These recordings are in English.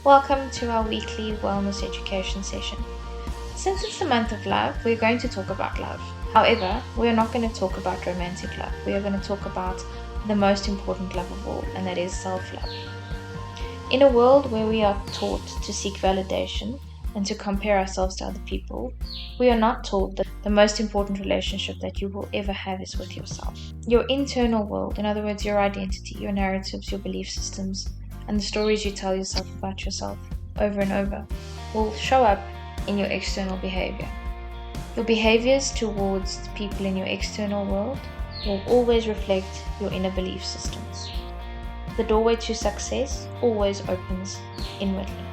Welcome to our weekly wellness education session. Since it's the month of love, we're going to talk about love. However, we are not going to talk about romantic love. We are going to talk about the most important love of all, and that is self-love. In a world where we are taught to seek validation and to compare ourselves to other people, we are not taught that the most important relationship that you will ever have is with yourself. Your internal world, in other words, your identity, your narratives, your belief systems, and the stories you tell yourself about yourself over and over will show up in your external behavior. Your behaviors towards the people in your external world will always reflect your inner belief systems. The doorway to success always opens inwardly.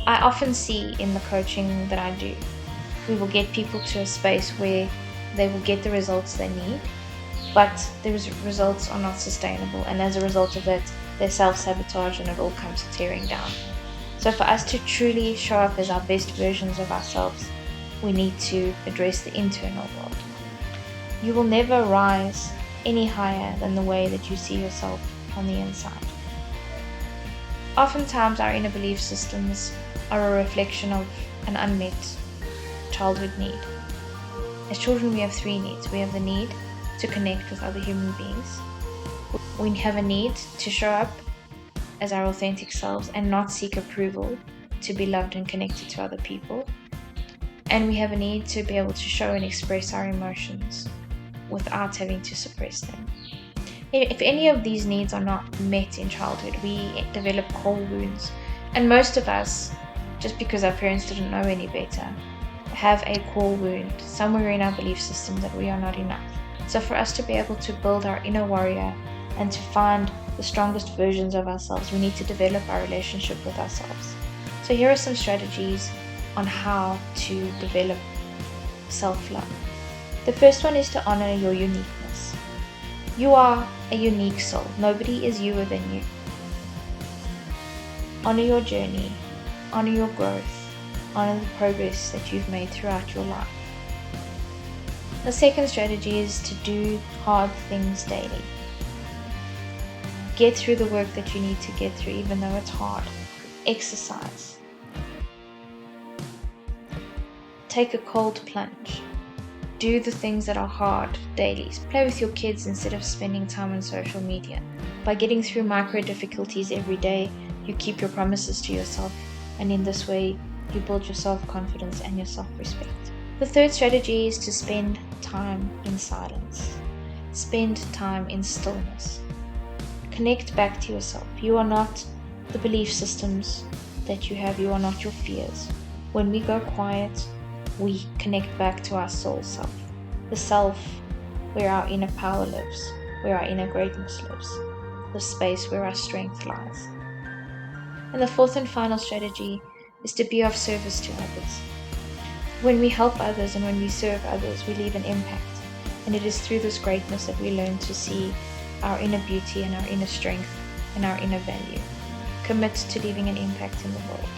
I often see in the coaching that I do, we will get people to a space where they will get the results they need, but the results are not sustainable, and as a result of it, they self-sabotage and it all comes tearing down. So for us to truly show up as our best versions of ourselves, we need to address the internal world. You will never rise any higher than the way that you see yourself on the inside. Oftentimes our inner belief systems are a reflection of an unmet childhood need. As children, we have three needs. We have the need to connect with other human beings. We have a need to show up as our authentic selves and not seek approval to be loved and connected to other people. And we have a need to be able to show and express our emotions without having to suppress them. If any of these needs are not met in childhood, we develop core wounds. And most of us, just because our parents didn't know any better, have a core wound somewhere in our belief system that we are not enough. So for us to be able to build our inner warrior and to find the strongest versions of ourselves, we need to develop our relationship with ourselves. So here are some strategies on how to develop self-love. The first one is to honor your uniqueness. You are a unique soul. Nobody is youer than you. Honor your journey, honor your growth, honor the progress that you've made throughout your life. The second strategy is to do hard things daily. Get through the work that you need to get through, even though it's hard. Exercise. Take a cold plunge. Do the things that are hard daily. Play with your kids instead of spending time on social media. By getting through micro difficulties every day, you keep your promises to yourself, and in this way, you build your self-confidence and your self-respect. The third strategy is to spend time in silence. Spend time in stillness. Connect back to yourself. You are not the belief systems that you have. You are not your fears. When we go quiet, we connect back to our soul self. The self where our inner power lives, where our inner greatness lives. The space where our strength lies. And the fourth and final strategy is to be of service to others. When we help others and when we serve others, we leave an impact. And it is through this greatness that we learn to see our inner beauty and our inner strength and our inner value. Commit to leaving an impact in the world.